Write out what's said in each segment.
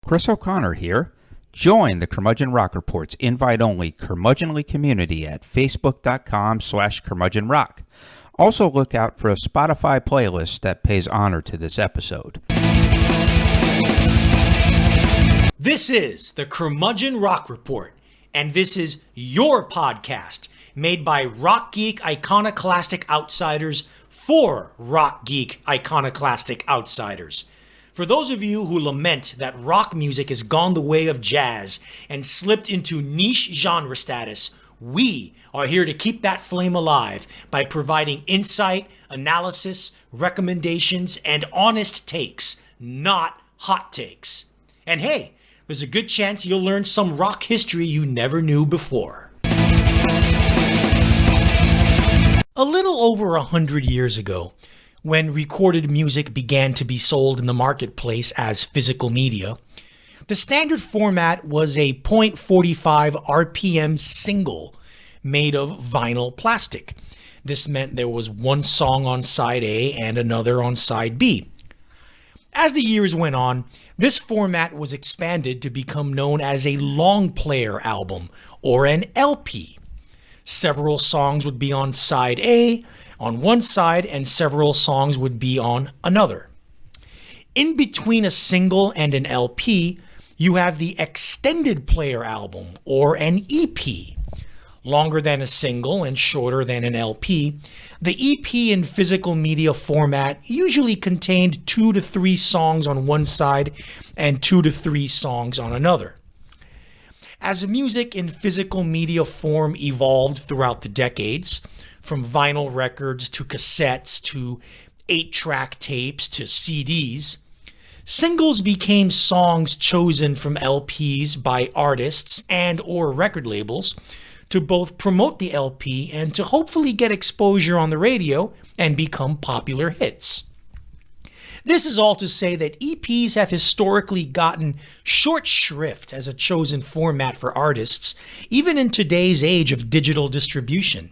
Chris O'Connor here. Join the Curmudgeon Rock Report's invite-only curmudgeonly community at facebook.com/curmudgeonrock. Also look out for a Spotify playlist that pays honor to this episode. This is the Curmudgeon Rock Report, and this is your podcast made by rock geek iconoclastic outsiders for rock geek iconoclastic outsiders. For those of you who lament that rock music has gone the way of jazz and slipped into niche genre status, we are here to keep that flame alive by providing insight, analysis, recommendations, and honest takes, not hot takes. And hey, there's a good chance you'll learn some rock history you never knew before. A little over 100 years ago, when recorded music began to be sold in the marketplace as physical media, the standard format was a .45 RPM single made of vinyl plastic. This meant there was one song on side A and another on side B. As the years went on, this format was expanded to become known as a long player album, or an LP. Several songs would be on side A on one side, and several songs would be on another. In between a single and an LP, you have the extended player album, or an EP. Longer than a single and shorter than an LP, the EP in physical media format usually contained 2 to 3 songs on one side and 2 to 3 songs on another. As music in physical media form evolved throughout the decades, from vinyl records to cassettes to 8-track tapes to CDs, singles became songs chosen from LPs by artists and or record labels to both promote the LP and to hopefully get exposure on the radio and become popular hits. This is all to say that EPs have historically gotten short shrift as a chosen format for artists, even in today's age of digital distribution.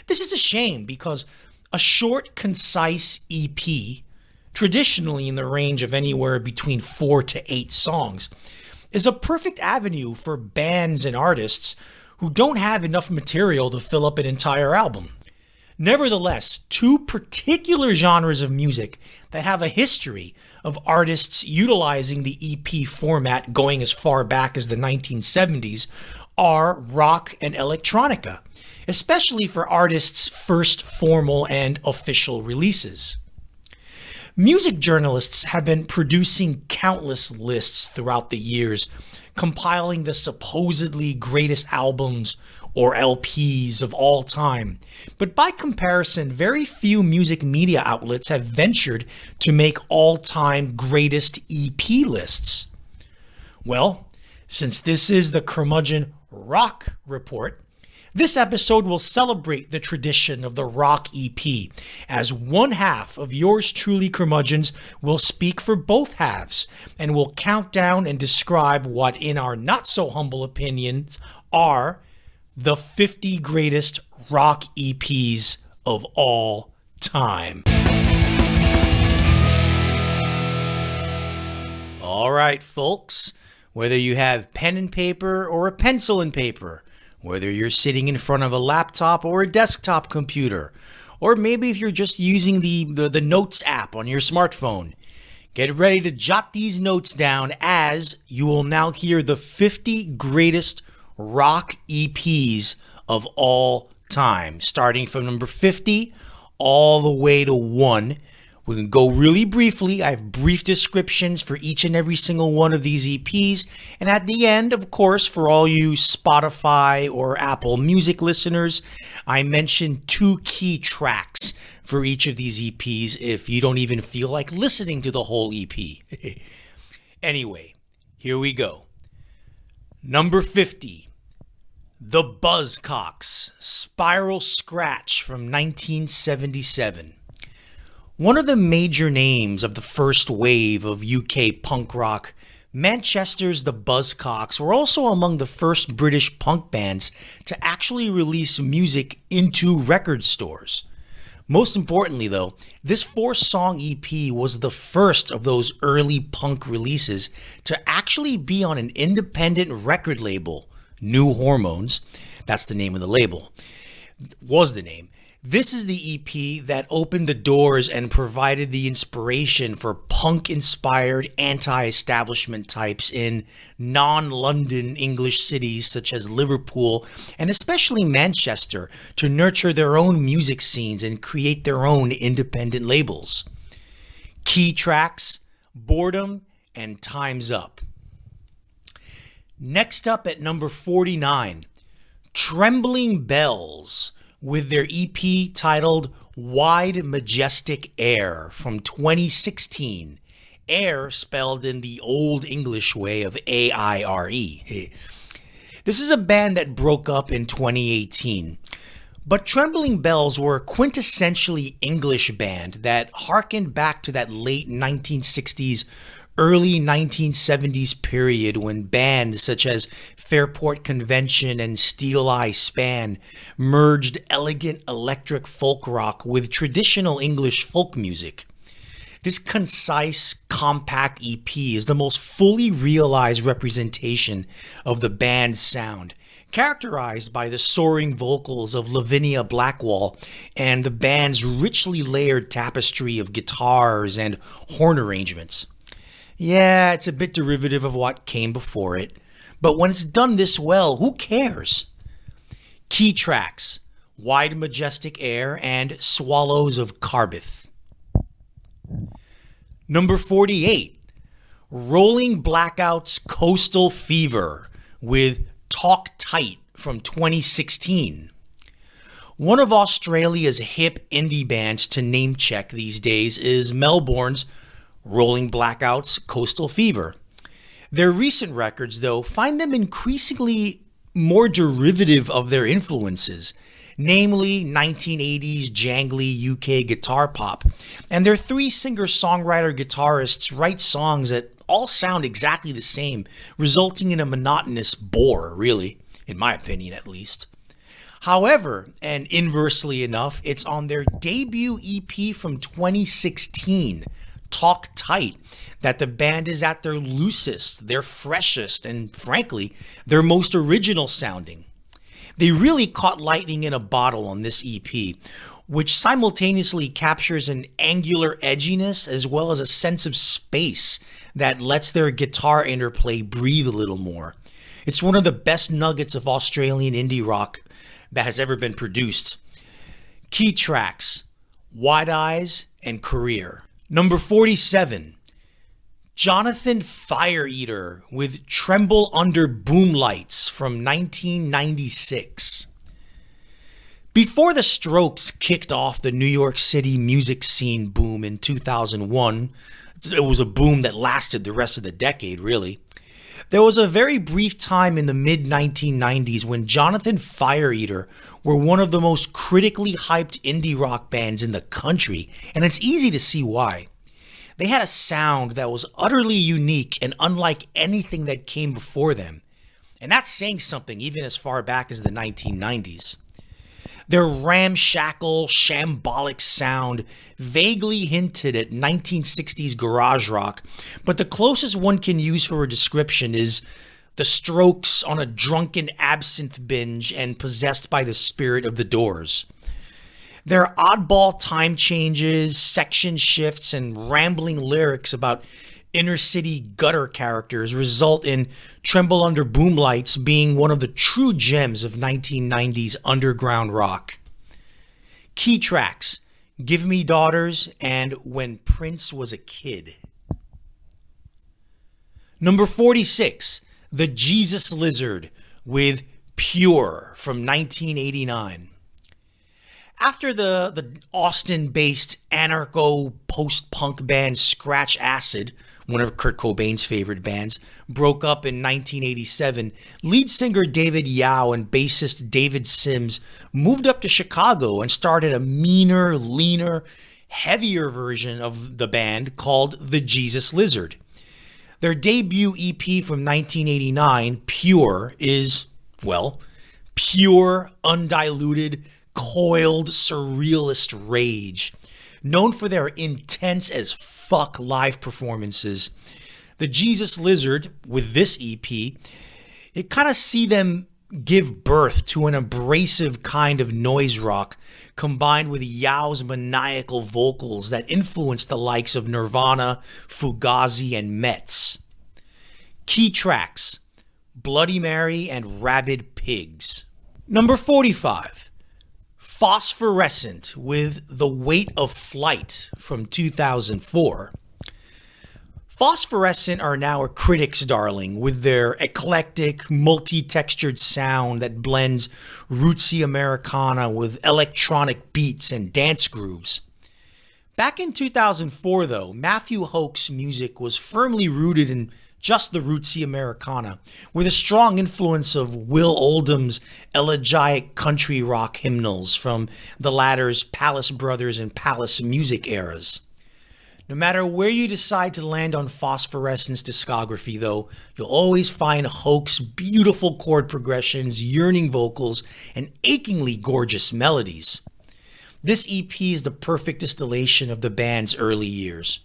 This is a shame because a short, concise EP, traditionally in the range of anywhere between 4 to 8 songs, is a perfect avenue for bands and artists who don't have enough material to fill up an entire album. Nevertheless, 2 particular genres of music that have a history of artists utilizing the EP format going as far back as the 1970s are rock and electronica, especially for artists' first formal and official releases. Music journalists have been producing countless lists throughout the years, compiling the supposedly greatest albums or LPs of all time. But by comparison, very few music media outlets have ventured to make all-time greatest EP lists. Well, since this is the Curmudgeon Rock Report, this episode will celebrate the tradition of the rock EP, as one half of Yours Truly Curmudgeons will speak for both halves and will count down and describe what, in our not-so-humble opinions, are the 50 greatest rock EPs of all time. All right, folks, whether you have pen and paper or a pencil and paper, whether you're sitting in front of a laptop or a desktop computer, or maybe if you're just using the Notes app on your smartphone, get ready to jot these notes down as you will now hear the 50 greatest rock EPs of all time, starting from number 50 all the way to 1. We can go really briefly. I have brief descriptions for each and every single one of these EPs. And at the end, of course, for all you Spotify or Apple Music listeners, I mentioned 2 key tracks for each of these EPs if you don't even feel like listening to the whole EP. Anyway, here we go. Number 50, The Buzzcocks, Spiral Scratch from 1977. One of the major names of the first wave of UK punk rock, Manchester's The Buzzcocks were also among the first British punk bands to actually release music into record stores. Most importantly, though, this 4-song EP was the first of those early punk releases to actually be on an independent record label, New Hormones. That's the name of the label. Was the name. This is the EP that opened the doors and provided the inspiration for punk-inspired anti-establishment types in non-London English cities such as Liverpool and especially Manchester to nurture their own music scenes and create their own independent labels. Key tracks, Boredom, and Time's Up. Next up at number 49, Trembling Bells, with their EP titled Wide Majestic Air from 2016. Air spelled in the old English way of A-I-R-E. This is a band that broke up in 2018. But Trembling Bells were a quintessentially English band that harkened back to that late 1960s, early 1970s period when bands such as Fairport Convention and Steel Eye Span merged elegant electric folk rock with traditional English folk music. This concise, compact EP is the most fully realized representation of the band's sound, characterized by the soaring vocals of Lavinia Blackwell and the band's richly layered tapestry of guitars and horn arrangements. Yeah, it's a bit derivative of what came before it, but when it's done this well, who cares? Key tracks, Wide Majestic Air and Swallows of Carbith. Number 48, Rolling Blackouts Coastal Fever with Talk Tight from 2016. One of Australia's hip indie bands to name check these days is Melbourne's Rolling Blackouts Coastal Fever. Their recent records, though, find them increasingly more derivative of their influences, namely 1980s jangly UK guitar pop, and their 3 singer-songwriter guitarists write songs that all sound exactly the same, resulting in a monotonous bore, really, in my opinion at least. However, and inversely enough, it's on their debut EP from 2016, Talk Tight, that the band is at their loosest, their freshest, and frankly, their most original sounding. They really caught lightning in a bottle on this EP, which simultaneously captures an angular edginess as well as a sense of space that lets their guitar interplay breathe a little more. It's one of the best nuggets of Australian indie rock that has ever been produced. Key tracks, Wide Eyes and Career. Number 47, Jonathan Fireeater with Tremble Under Boom Lights from 1996. Before the Strokes kicked off the New York City music scene boom in 2001, it was a boom that lasted the rest of the decade, really. There was a very brief time in the mid-1990s when Jonathan Fireeater were one of the most critically hyped indie rock bands in the country, and it's easy to see why. They had a sound that was utterly unique and unlike anything that came before them, and that's saying something even as far back as the 1990s. Their ramshackle, shambolic sound vaguely hinted at 1960s garage rock, but the closest one can use for a description is the Strokes on a drunken absinthe binge and possessed by the spirit of the Doors. Their oddball time changes, section shifts, and rambling lyrics about inner-city gutter characters result in Tremble Under Boom Lights being one of the true gems of 1990s underground rock. Key tracks, Give Me Daughters and When Prince Was a Kid. Number 46, The Jesus Lizard with Pure from 1989. After the Austin-based anarcho post-punk band Scratch Acid, one of Kurt Cobain's favorite bands, broke up in 1987, lead singer David Yao and bassist David Sims moved up to Chicago and started a meaner, leaner, heavier version of the band called The Jesus Lizard. Their debut EP from 1989, Pure, is, well, pure, undiluted, coiled, surrealist rage. Known for their intense as fuck live performances, the Jesus Lizard, with this EP, it kind of see them give birth to an abrasive kind of noise rock combined with Yao's maniacal vocals that influenced the likes of Nirvana, Fugazi, and Metz. Key tracks: Bloody Mary and Rabid Pigs. Number 45, Phosphorescent with The Weight of Flight from 2004. Phosphorescent are now a critic's darling with their eclectic, multi-textured sound that blends rootsy Americana with electronic beats and dance grooves. Back in 2004, though, Matthew Hoch's music was firmly rooted in just the rootsy Americana, with a strong influence of Will Oldham's elegiac country rock hymnals from the latter's Palace Brothers and Palace Music eras. No matter where you decide to land on Phosphorescent's discography, though, you'll always find Hoch's beautiful chord progressions, yearning vocals, and achingly gorgeous melodies. This EP is the perfect distillation of the band's early years.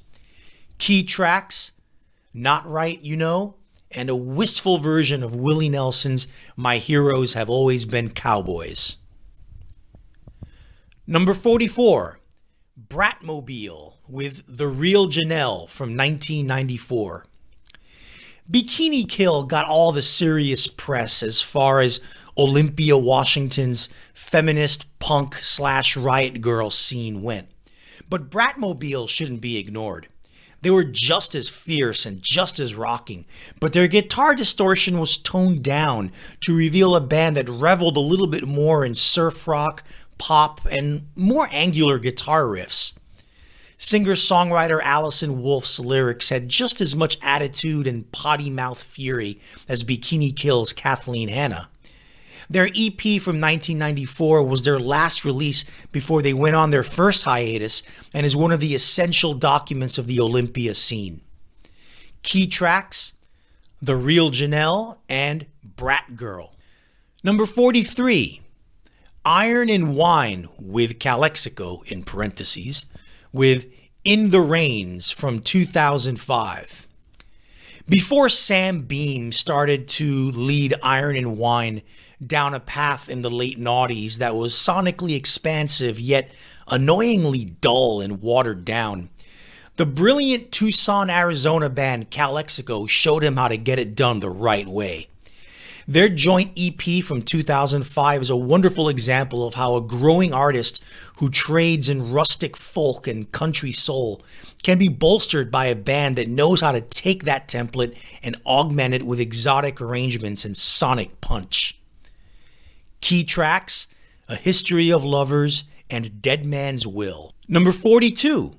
Key tracks: Not Right, You Know, and a wistful version of Willie Nelson's My Heroes Have Always Been Cowboys. Number 44, Bratmobile with The Real Janelle from 1994. Bikini Kill got all the serious press as far as Olympia, Washington's feminist punk/riot girl scene went. But Bratmobile shouldn't be ignored. They were just as fierce and just as rocking, but their guitar distortion was toned down to reveal a band that reveled a little bit more in surf rock, pop, and more angular guitar riffs. Singer-songwriter Allison Wolfe's lyrics had just as much attitude and potty-mouth fury as Bikini Kill's Kathleen Hanna. Their EP from 1994 was their last release before they went on their first hiatus and is one of the essential documents of the Olympia scene. Key tracks: The Real Janelle and Brat Girl. Number 43, Iron and Wine with Calexico, in parentheses, with In the Rains from 2005. Before Sam Beam started to lead Iron and Wine down a path in the late noughties that was sonically expansive yet annoyingly dull and watered down, the brilliant Tucson, Arizona band Calexico showed him how to get it done the right way. Their joint EP from 2005 is a wonderful example of how a growing artist who trades in rustic folk and country soul can be bolstered by a band that knows how to take that template and augment it with exotic arrangements and sonic punch. Key tracks: A History of Lovers and Dead Man's Will. Number 42,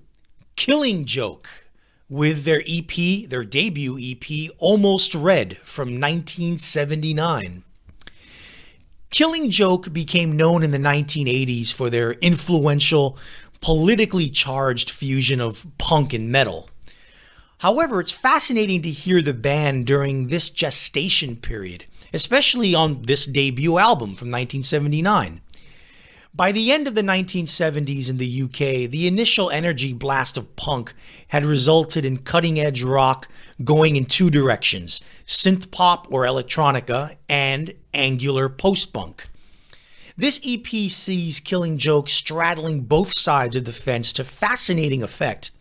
Killing Joke with their EP, their debut EP, Almost Red from 1979. Killing Joke became known in the 1980s for their influential, politically charged fusion of punk and metal. However, it's fascinating to hear the band during this gestation period, especially on this debut album from 1979. By the end of the 1970s in the UK, the initial energy blast of punk had resulted in cutting-edge rock going in two directions: synth pop or electronica and angular post-punk. This EP sees Killing Joke straddling both sides of the fence to fascinating effect.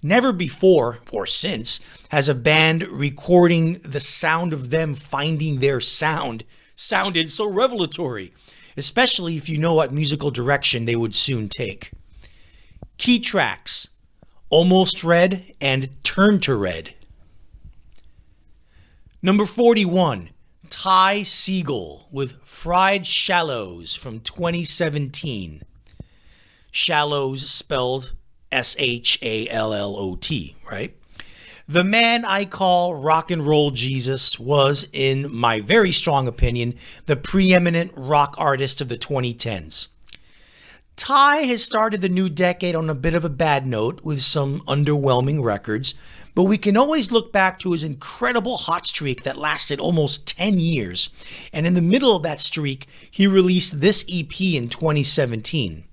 Never before, or since, has a band recording the sound of them finding their sound sounded so revelatory, especially if you know what musical direction they would soon take. Key tracks: Almost Red and Turn to Red. Number 41, Ty Segall with Fried Shallows from 2017. Shallows spelled Shallot, right? The man I call rock and roll Jesus was, in my very strong opinion, the preeminent rock artist of the 2010s. Ty has started the new decade on a bit of a bad note with some underwhelming records, but we can always look back to his incredible hot streak that lasted almost 10 years. And in the middle of that streak, he released this EP in 2017.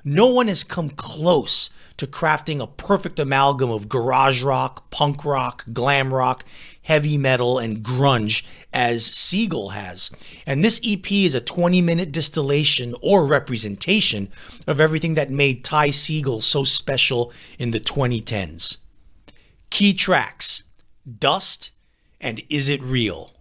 No one has come close to crafting a perfect amalgam of garage rock, punk rock, glam rock, heavy metal, and grunge as Siegel has. And this EP is a 20-minute distillation or representation of everything that made Ty Segall so special in the 2010s. Key tracks: Dust and Is It Real?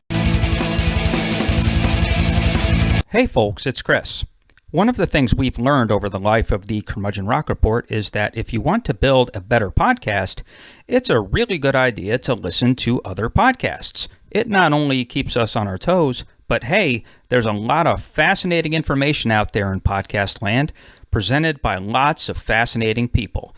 Hey folks, it's Chris. One of the things we've learned over the life of the Curmudgeon Rock Report is that if you want to build a better podcast, it's a really good idea to listen to other podcasts. It not only keeps us on our toes, but hey, there's a lot of fascinating information out there in podcast land, presented by lots of fascinating people.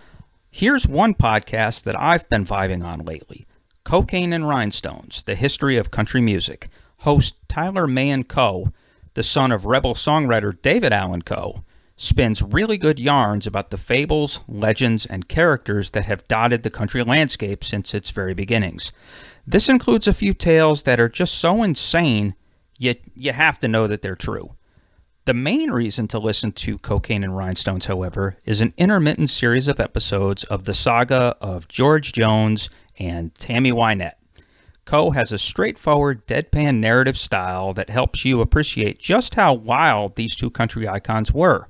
Here's one podcast that I've been vibing on lately: Cocaine and Rhinestones, The History of Country Music. Host Tyler Mahan Coe, the son of rebel songwriter David Allan Coe, spins really good yarns about the fables, legends, and characters that have dotted the country landscape since its very beginnings. This includes a few tales that are just so insane, yet you have to know that they're true. The main reason to listen to Cocaine and Rhinestones, however, is an intermittent series of episodes of the saga of George Jones and Tammy Wynette. Coe has a straightforward, deadpan narrative style that helps you appreciate just how wild these two country icons were.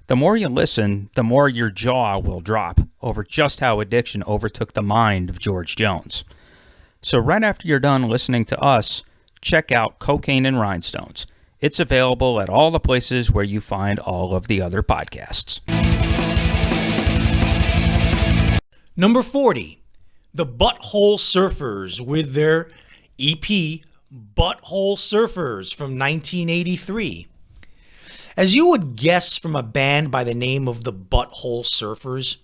The more you listen, the more your jaw will drop over just how addiction overtook the mind of George Jones. So right after you're done listening to us, check out Cocaine and Rhinestones. It's available at all the places where you find all of the other podcasts. Number 40. The Butthole Surfers with their EP, Butthole Surfers, from 1983. As you would guess from a band by the name of the Butthole Surfers,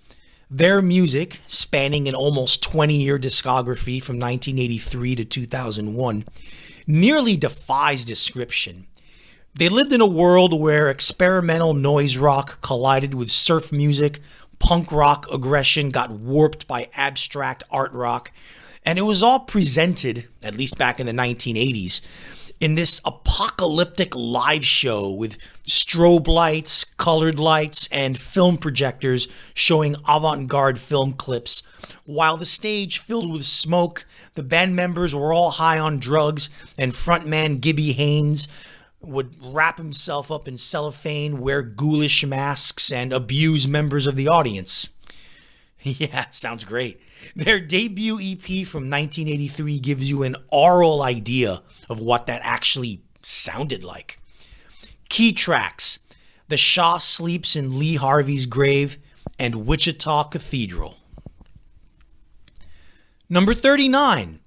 their music, spanning an almost 20-year discography from 1983 to 2001, nearly defies description. They lived in a world where experimental noise rock collided with surf music, punk rock aggression got warped by abstract art rock, and it was all presented, at least back in the 1980s, in this apocalyptic live show with strobe lights, colored lights, and film projectors showing avant-garde film clips. While the stage filled with smoke, the band members were all high on drugs, and frontman Gibby Haynes would wrap himself up in cellophane, wear ghoulish masks, and abuse members of the audience. Yeah, sounds great. Their debut EP from 1983 gives you an aural idea of what that actually sounded like. Key tracks: The Shah Sleeps in Lee Harvey's Grave and Wichita Cathedral. Number 39,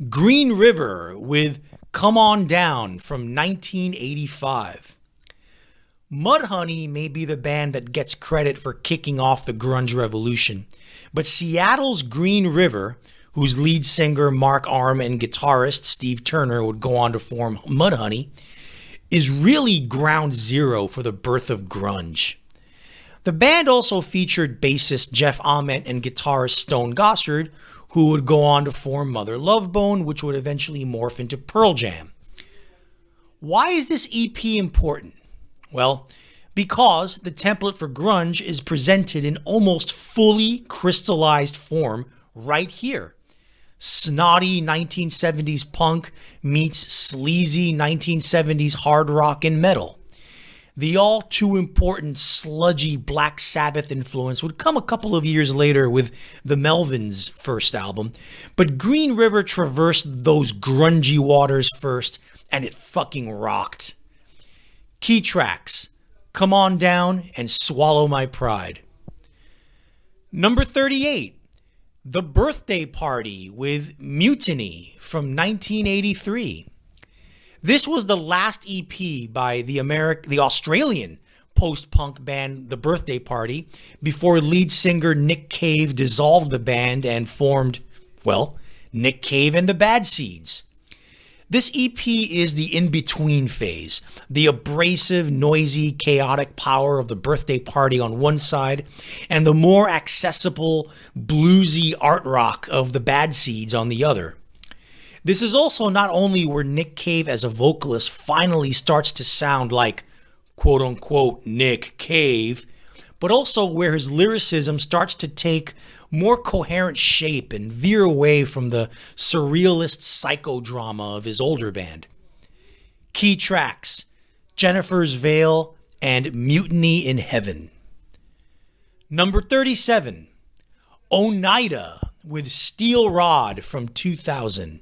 Green River with Come On Down from 1985. Mudhoney may be the band that gets credit for kicking off the grunge revolution, but Seattle's Green River, whose lead singer Mark Arm and guitarist Steve Turner would go on to form Mudhoney, is really ground zero for the birth of grunge. The band also featured bassist Jeff Ament and guitarist Stone Gossard, who would go on to form Mother Love Bone, which would eventually morph into Pearl Jam. Why is this EP important? Well, because the template for grunge is presented in almost fully crystallized form right here. Snotty 1970s punk meets sleazy 1970s hard rock and metal. The all too important sludgy Black Sabbath influence would come a couple of years later with the Melvins' first album, but Green River traversed those grungy waters first, and it fucking rocked. Key tracks: Come On Down and Swallow My Pride. Number 38, The Birthday Party with Mutiny from 1983. This was the last EP by the Australian post-punk band The Birthday Party before lead singer Nick Cave dissolved the band and formed, well, Nick Cave and the Bad Seeds. This EP is the in-between phase, the abrasive, noisy, chaotic power of the birthday party on one side, and the more accessible, bluesy art rock of the Bad Seeds on the other. This is also not only where Nick Cave as a vocalist finally starts to sound like quote-unquote Nick Cave, but also where his lyricism starts to take more coherent shape and veer away from the surrealist psychodrama of his older band. Key tracks: Jennifer's Veil and Mutiny in Heaven. Number 37, Oneida with Steel Rod from 2000.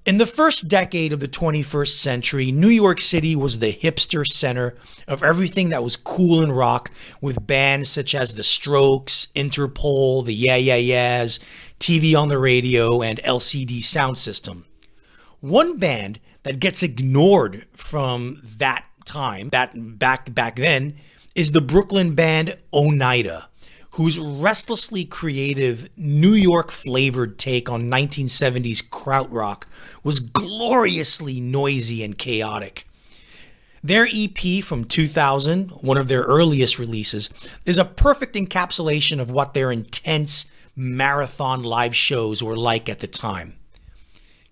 In the first decade of the 21st century, New York City was the hipster center of everything that was cool in rock, with bands such as The Strokes, Interpol, the Yeah Yeah Yeahs, TV on the Radio, and LCD Sound System. One band that gets ignored from that time, back then, is the Brooklyn band Oneida, whose restlessly creative, New York-flavored take on 1970s krautrock was gloriously noisy and chaotic. Their EP from 2000, one of their earliest releases, is a perfect encapsulation of what their intense marathon live shows were like at the time.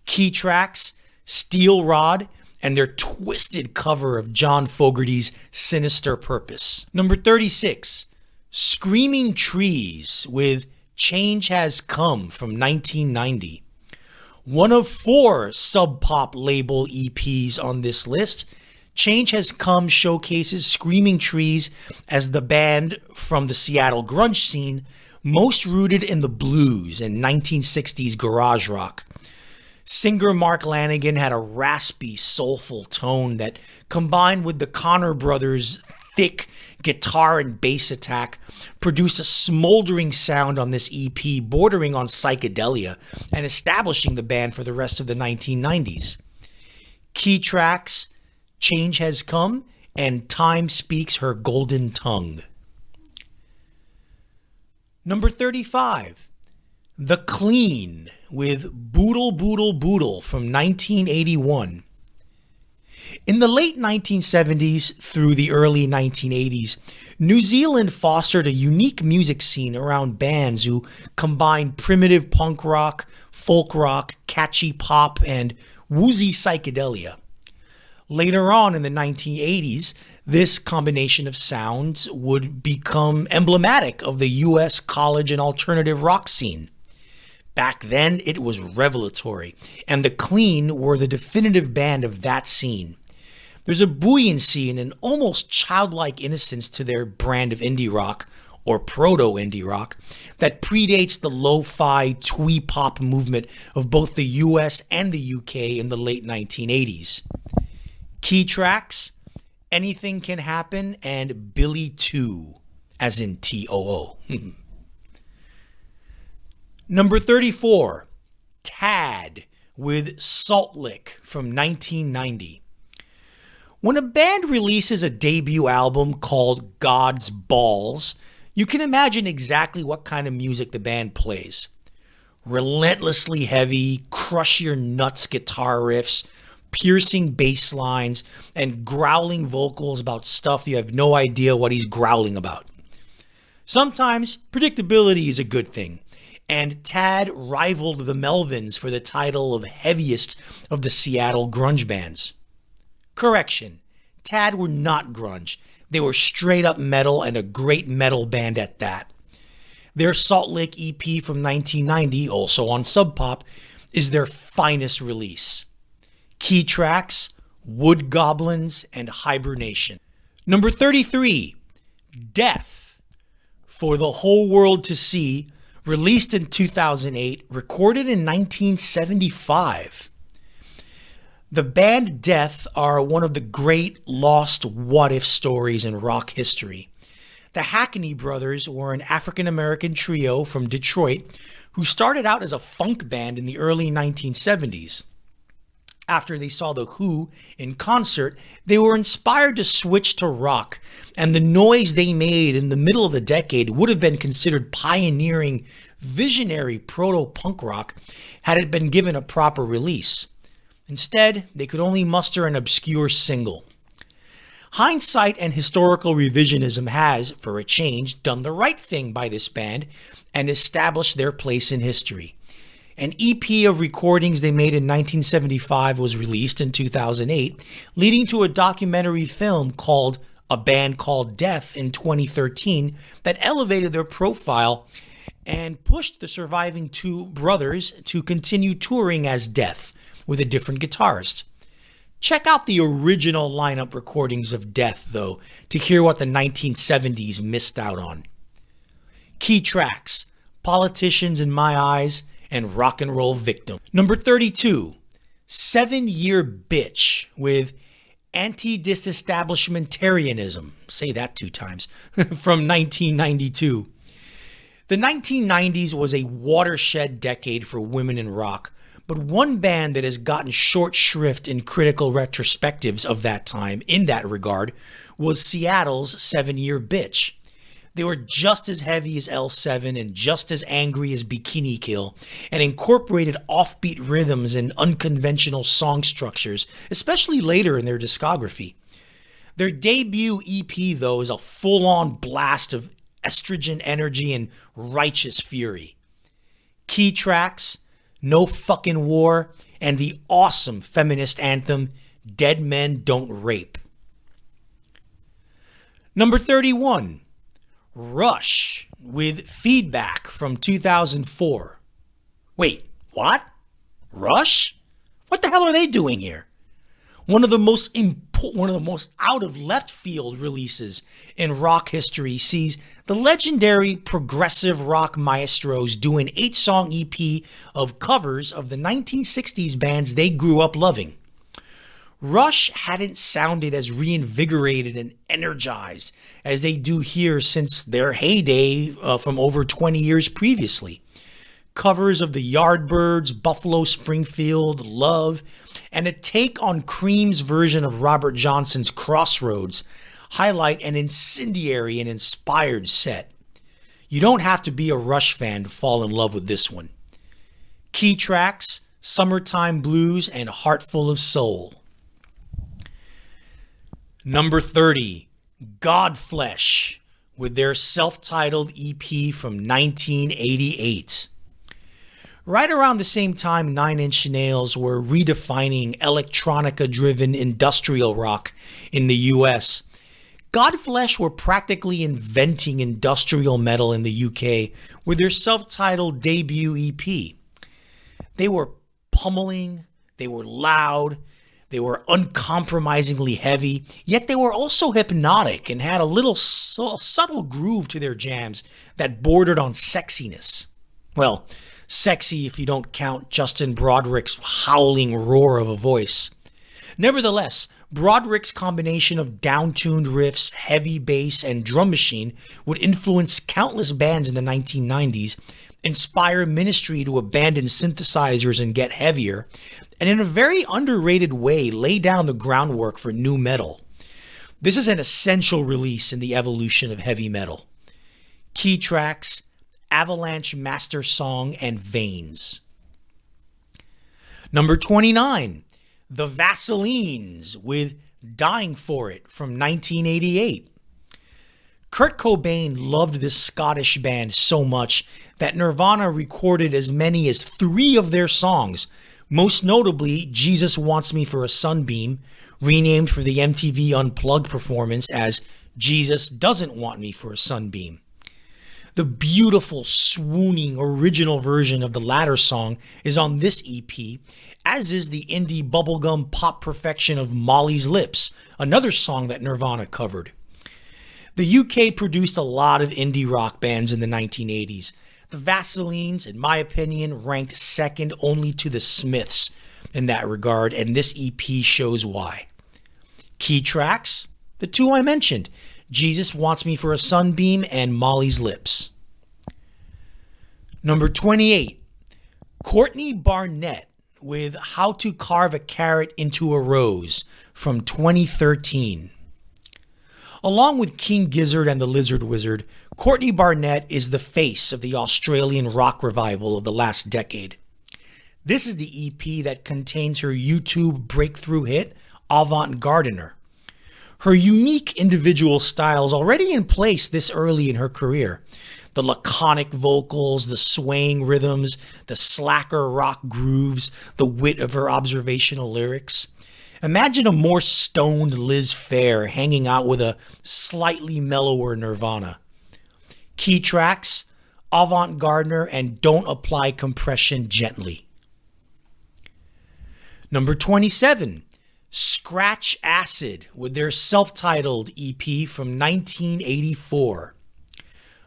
Key tracks: Steel Rod and their twisted cover of John Fogerty's Sinister Purpose. Number 36, Screaming Trees with Change Has Come from 1990. One of 4 Sub Pop label EPs on this list, Change Has Come showcases Screaming Trees as the band from the Seattle grunge scene most rooted in the blues and 1960s garage rock. Singer Mark Lanegan had a raspy, soulful tone that, combined with the Connor brothers' thick guitar and bass attack, produced a smoldering sound on this EP bordering on psychedelia and establishing the band for the rest of the 1990s. Key tracks: Change Has Come and Time Speaks Her Golden Tongue. Number 35, The Clean with Boodle Boodle Boodle from 1981. In the late 1970s through the early 1980s, New Zealand fostered a unique music scene around bands who combined primitive punk rock, folk rock, catchy pop, and woozy psychedelia. Later on in the 1980s, this combination of sounds would become emblematic of the US college and alternative rock scene. Back then, it was revelatory, and The Clean were the definitive band of that scene. There's a buoyancy and an almost childlike innocence to their brand of indie rock, or proto-indie rock, that predates the lo-fi twee pop movement of both the US and the UK in the late 1980s. Key tracks: Anything Can Happen and Billy 2, as in T-O-O. Number 34, Tad with Salt Lick from 1990. When a band releases a debut album called God's Balls, you can imagine exactly what kind of music the band plays. Relentlessly heavy, crush your nuts guitar riffs, piercing bass lines, and growling vocals about stuff you have no idea what he's growling about. Sometimes predictability is a good thing, and Tad rivaled the Melvins for the title of heaviest of the Seattle grunge bands. Correction, Tad were not grunge. They were straight up metal, and a great metal band at that. Their Salt Lick EP from 1990, also on Sub Pop, is their finest release. Key tracks: Wood Goblins and Hibernation. Number 33, Death for the Whole World to See, released in 2008, recorded in 1975. The band Death are one of the great lost what-if stories in rock history. The Hackney brothers were an African-American trio from Detroit who started out as a funk band in the early 1970s. After they saw The Who in concert, they were inspired to switch to rock, and the noise they made in the middle of the decade would have been considered pioneering, visionary proto-punk rock had it been given a proper release. Instead, they could only muster an obscure single. Hindsight and historical revisionism has, for a change, done the right thing by this band and established their place in history. An EP of recordings they made in 1975 was released in 2008, leading to a documentary film called A Band Called Death in 2013 that elevated their profile and pushed the surviving two brothers to continue touring as Death with a different guitarist. Check out the original lineup recordings of Death, though, to hear what the 1970s missed out on. Key tracks: Politicians in My Eyes and Rock and Roll Victim. Number 32, 7-Year Bitch with Anti-Disestablishmentarianism. Say that 2 times. From 1992. The 1990s was a watershed decade for women in rock, but one band that has gotten short shrift in critical retrospectives of that time in that regard was Seattle's 7-Year Bitch. They were just as heavy as L7 and just as angry as Bikini Kill, and incorporated offbeat rhythms and unconventional song structures, especially later in their discography. Their debut EP, though, is a full-on blast of estrogen energy and righteous fury. Key tracks: No Fucking War, and the awesome feminist anthem, Dead Men Don't Rape. Number 31, Rush with Feedback from 2004. Wait, what? Rush? What the hell are they doing here? One of the most out of left field releases in rock history sees the legendary progressive rock maestros do an 8-song EP of covers of the 1960s bands they grew up loving. Rush hadn't sounded as reinvigorated and energized as they do here since their heyday from over 20 years previously. Covers of the Yardbirds, Buffalo Springfield, Love, and a take on Cream's version of Robert Johnson's Crossroads highlight an incendiary and inspired set. You don't have to be a Rush fan to fall in love with this one. Key tracks: Summertime Blues and Heartful of Soul. Number 30, Godflesh, with their self-titled EP from 1988. Right around the same time Nine Inch Nails were redefining electronica-driven industrial rock in the US, Godflesh were practically inventing industrial metal in the UK with their self-titled debut EP. They were pummeling, they were loud, they were uncompromisingly heavy, yet they were also hypnotic and had a little subtle groove to their jams that bordered on sexiness. Well, sexy if you don't count Justin Broadrick's howling roar of a voice. Nevertheless, Broadrick's combination of down-tuned riffs, heavy bass, and drum machine would influence countless bands in the 1990s, inspire Ministry to abandon synthesizers and get heavier, and in a very underrated way lay down the groundwork for nu metal. This is an essential release in the evolution of heavy metal. Key tracks: Avalanche Master Song and Veins. Number 29, The Vaselines with Dying For It from 1988. Kurt Cobain loved this Scottish band so much that Nirvana recorded as many as 3 of their songs, most notably Jesus Wants Me for a Sunbeam, renamed for the MTV Unplugged performance as Jesus Doesn't Want Me for a Sunbeam. The beautiful, swooning original version of the latter song is on this EP, as is the indie bubblegum pop perfection of Molly's Lips, another song that Nirvana covered. The UK produced a lot of indie rock bands in the 1980s. The Vaselines, in my opinion, ranked second only to the Smiths in that regard, and this EP shows why. Key tracks: the 2 I mentioned, Jesus Wants Me for a Sunbeam and Molly's Lips. Number 28, Courtney Barnett with How to Carve a Carrot into a Rose from 2013. Along with King Gizzard and the Lizard Wizard, Courtney Barnett is the face of the Australian rock revival of the last decade. This is the EP that contains her YouTube breakthrough hit, Avant-Gardener. Her unique individual style is already in place this early in her career. The laconic vocals, the swaying rhythms, the slacker rock grooves, the wit of her observational lyrics. Imagine a more stoned Liz Phair hanging out with a slightly mellower Nirvana. Key tracks, Avant-Gardener and Don't Apply Compression Gently. Number 27, Scratch Acid with their self-titled EP from 1984.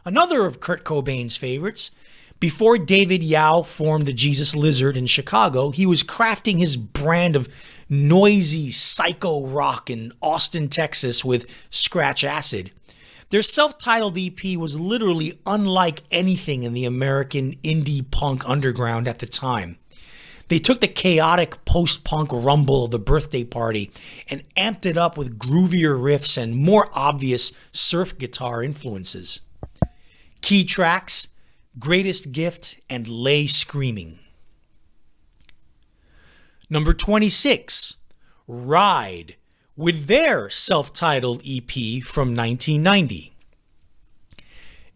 Another of Kurt Cobain's favorites. Before David Yao formed the Jesus Lizard in Chicago, he was crafting his brand of noisy psycho rock in Austin, Texas with Scratch Acid. Their self-titled EP was literally unlike anything in the American indie punk underground at the time. They took the chaotic post-punk rumble of the Birthday Party and amped it up with groovier riffs and more obvious surf guitar influences. Key tracks, Greatest Gift and Lay Screaming. Number 26, Ride, with their self-titled EP from 1990.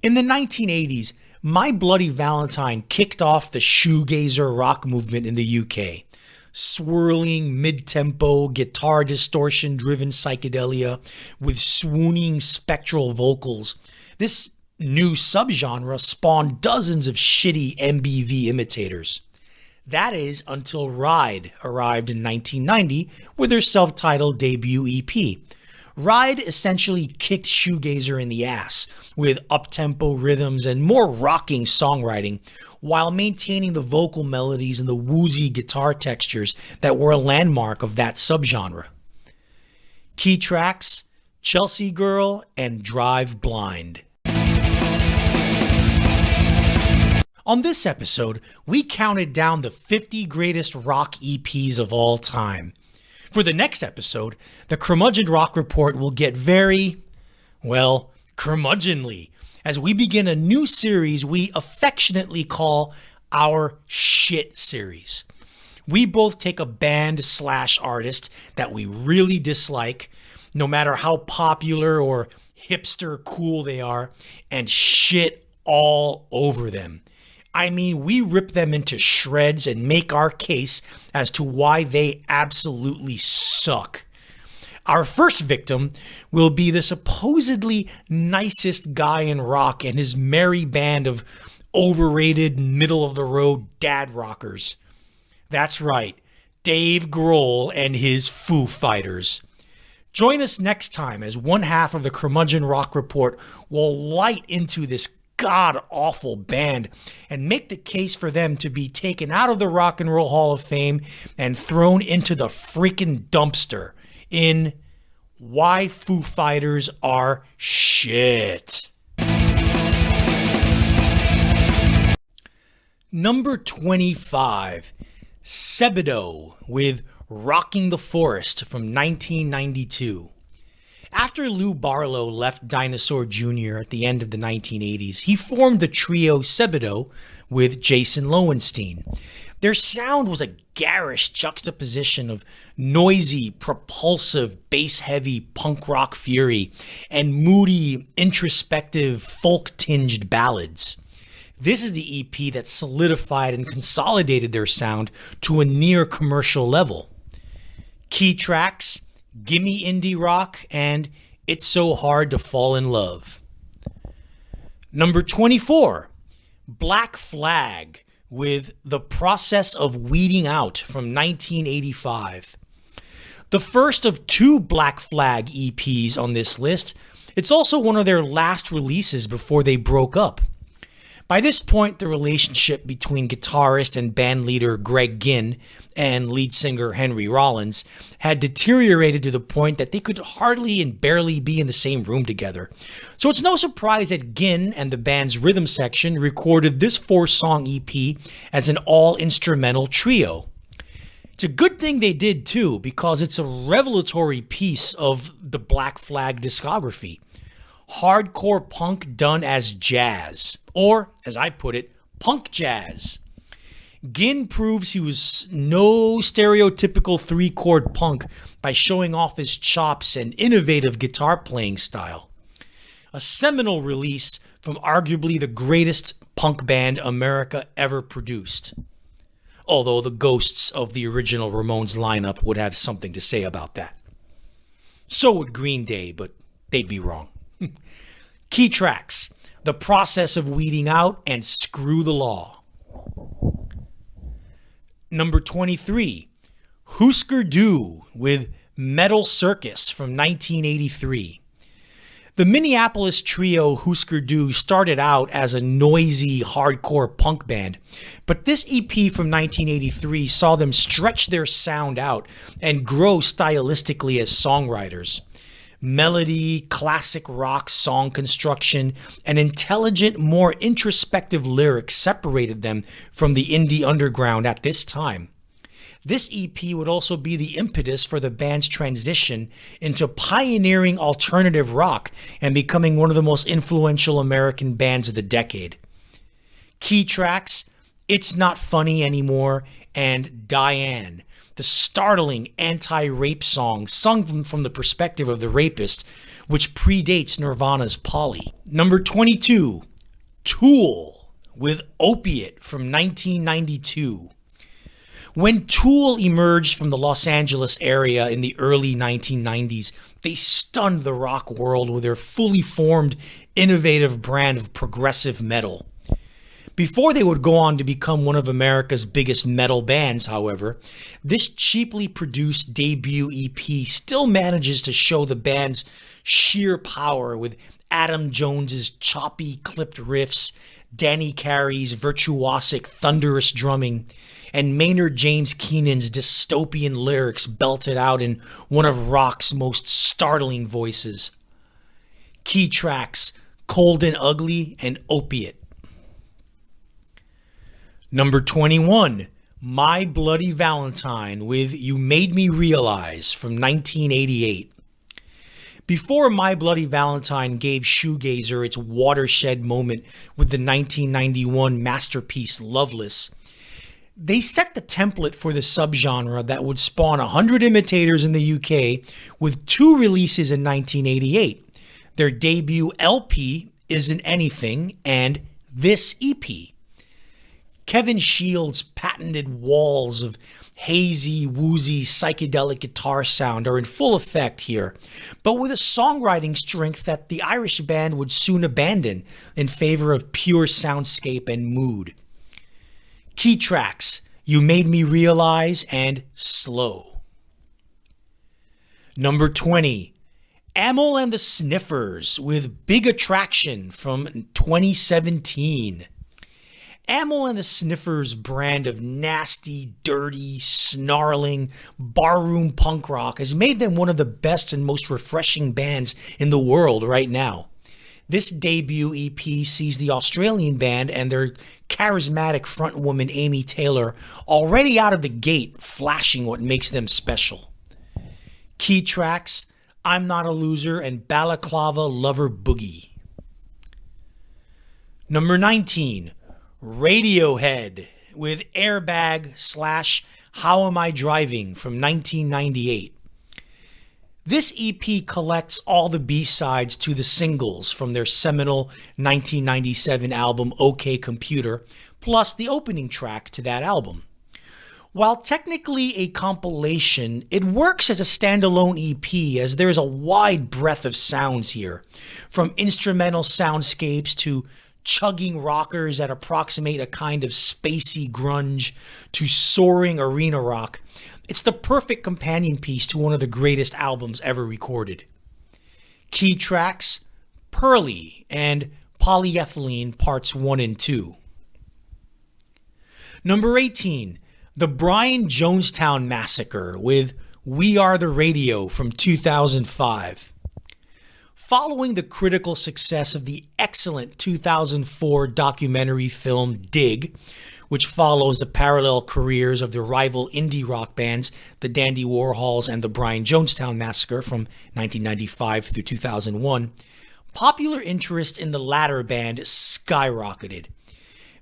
In the 1980s, My Bloody Valentine kicked off the shoegazer rock movement in the UK. Swirling, mid-tempo, guitar distortion-driven psychedelia with swooning spectral vocals. This new subgenre spawned dozens of shitty MBV imitators. That is until Ride arrived in 1990 with their self-titled debut EP. Ride essentially kicked shoegazer in the ass with up-tempo rhythms and more rocking songwriting while maintaining the vocal melodies and the woozy guitar textures that were a landmark of that subgenre. Key tracks, Chelsea Girl and Drive Blind. On this episode, we counted down the 50 greatest rock EPs of all time. For the next episode, the Curmudgeon Rock Report will get very, well, curmudgeonly as we begin a new series we affectionately call our Shit Series. We both take a band/artist that we really dislike, no matter how popular or hipster cool they are, and shit all over them. I mean, we rip them into shreds and make our case as to why they absolutely suck. Our first victim will be the supposedly nicest guy in rock and his merry band of overrated, middle-of-the-road dad rockers. That's right, Dave Grohl and his Foo Fighters. Join us next time as one half of the Curmudgeon Rock Report will light into this god-awful band and make the case for them to be taken out of the Rock and Roll Hall of Fame and thrown into the freaking dumpster in Why Foo Fighters Are Shit. Number 25, Sebadoh with Rocking the Forest from 1992. After Lou Barlow left Dinosaur Jr. at the end of the 1980s, he formed the trio Sebadoh with Jason Lowenstein. Their sound was a garish juxtaposition of noisy, propulsive, bass-heavy punk rock fury and moody, introspective, folk-tinged ballads. This is the EP that solidified and consolidated their sound to a near-commercial level. Key tracks, Gimme Indie Rock and It's So Hard to Fall in Love. Number 24, Black Flag with The Process of Weeding Out from 1985. The first of two Black Flag EPs on this list, it's also one of their last releases before they broke up. By this point, the relationship between guitarist and bandleader Greg Ginn and lead singer Henry Rollins had deteriorated to the point that they could hardly and barely be in the same room together. So it's no surprise that Ginn and the band's rhythm section recorded this 4-song EP as an all-instrumental trio. It's a good thing they did too, because it's a revelatory piece of the Black Flag discography. Hardcore punk done as jazz, or, as I put it, punk jazz. Ginn proves he was no stereotypical three-chord punk by showing off his chops and innovative guitar playing style. A seminal release from arguably the greatest punk band America ever produced. Although the ghosts of the original Ramones lineup would have something to say about that. So would Green Day, but they'd be wrong. Key tracks: The Process of Weeding Out and Screw the Law. Number 23, Husker Du with Metal Circus from 1983. The Minneapolis trio Husker Du started out as a noisy, hardcore punk band, but this EP from 1983 saw them stretch their sound out and grow stylistically as songwriters. Melody, classic rock song construction, and intelligent, more introspective lyrics separated them from the indie underground at this time. This EP would also be the impetus for the band's transition into pioneering alternative rock and becoming one of the most influential American bands of the decade. Key tracks: It's Not Funny Anymore and Diane, the startling anti-rape song sung from the perspective of the rapist, which predates Nirvana's Polly. Number 22, Tool with Opiate from 1992. When Tool emerged from the Los Angeles area in the early 1990s, they stunned the rock world with their fully formed, innovative brand of progressive metal. Before they would go on to become one of America's biggest metal bands, however, this cheaply produced debut EP still manages to show the band's sheer power with Adam Jones's choppy, clipped riffs, Danny Carey's virtuosic, thunderous drumming, and Maynard James Keenan's dystopian lyrics belted out in one of rock's most startling voices. Key tracks: Cold and Ugly and Opiate. Number 21, My Bloody Valentine with You Made Me Realize from 1988. Before My Bloody Valentine gave shoegazer its watershed moment with the 1991 masterpiece Loveless, they set the template for the subgenre that would spawn 100 imitators in the UK with 2 releases in 1988. Their debut LP, Isn't Anything, and this EP. Kevin Shields' patented walls of hazy, woozy, psychedelic guitar sound are in full effect here, but with a songwriting strength that the Irish band would soon abandon in favor of pure soundscape and mood. Key tracks: You Made Me Realize and Slow. Number 20, Amyl and the Sniffers with Big Attraction from 2017. Amyl and the Sniffers' brand of nasty, dirty, snarling, barroom punk rock has made them one of the best and most refreshing bands in the world right now. This debut EP sees the Australian band and their charismatic frontwoman Amy Taylor already out of the gate flashing what makes them special. Key tracks: I'm Not a Loser and Balaclava Lover Boogie. Number 19, Radiohead with Airbag / How Am I Driving from 1998. This EP collects all the B-sides to the singles from their seminal 1997 album OK Computer, plus the opening track to that album. While technically a compilation, it works as a standalone EP as there is a wide breadth of sounds here, from instrumental soundscapes to chugging rockers that approximate a kind of spacey grunge to soaring arena rock. It's the perfect companion piece to one of the greatest albums ever recorded. Key tracks: Pearly and Polyethylene Parts 1 and 2. Number 18, The Brian Jonestown Massacre with We Are the Radio from 2005. Following the critical success of the excellent 2004 documentary film Dig, which follows the parallel careers of the rival indie rock bands, the Dandy Warhols and the Brian Jonestown Massacre from 1995 through 2001, popular interest in the latter band skyrocketed.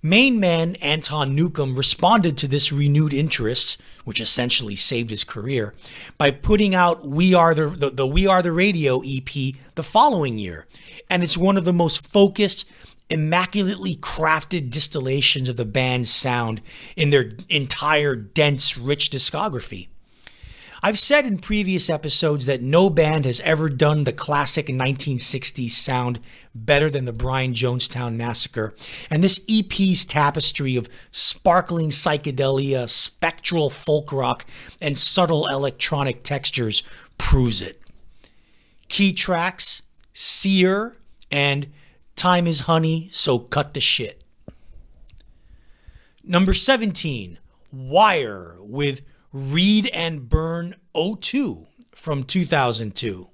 Main man Anton Newcomb responded to this renewed interest, which essentially saved his career, by putting out We Are the Radio EP the following year. And it's one of the most focused, immaculately crafted distillations of the band's sound in their entire dense, rich discography. I've said in previous episodes that no band has ever done the classic 1960s sound better than the Brian Jonestown Massacre, and this EP's tapestry of sparkling psychedelia, spectral folk rock, and subtle electronic textures proves it. Key tracks, Seer, and Time is Honey, So Cut the Shit. Number 17, Wire with Read and Burn 02 from 2002.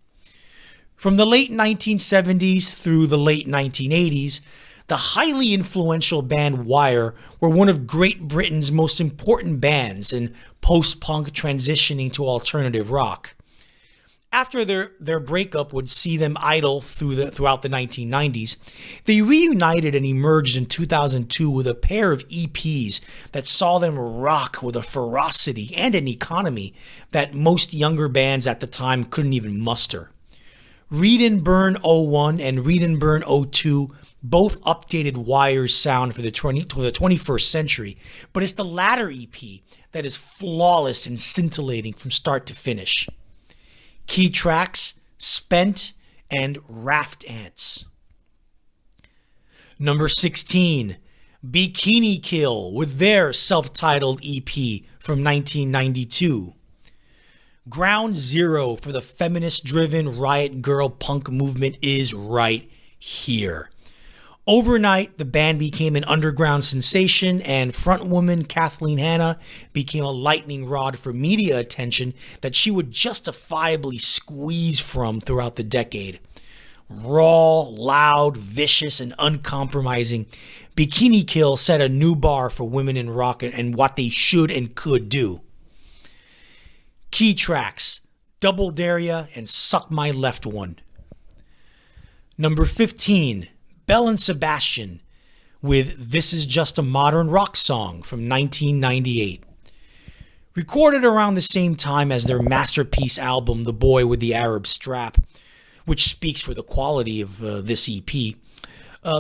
From the late 1970s through the late 1980s, the highly influential band Wire were one of Great Britain's most important bands in post-punk transitioning to alternative rock. After their breakup would see them idle throughout the 1990s, they reunited and emerged in 2002 with a pair of EPs that saw them rock with a ferocity and an economy that most younger bands at the time couldn't even muster. Read and Burn 01 and Read and Burn 02 both updated Wire's sound for the 21st century, but it's the latter EP that is flawless and scintillating from start to finish. Key tracks, Spent, and Raft Ants. Number 16, Bikini Kill with their self-titled EP from 1992. Ground zero for the feminist-driven riot girl punk movement is right here. Overnight, the band became an underground sensation, and frontwoman Kathleen Hanna became a lightning rod for media attention that she would justifiably squeeze from throughout the decade. Raw, loud, vicious, and uncompromising, Bikini Kill set a new bar for women in rock and what they should and could do. Key tracks, Double Dare Ya and Suck My Left One. Number 15, Belle and Sebastian with This Is Just a Modern Rock Song from 1998. Recorded around the same time as their masterpiece album, The Boy with the Arab Strap, which speaks for the quality of this EP.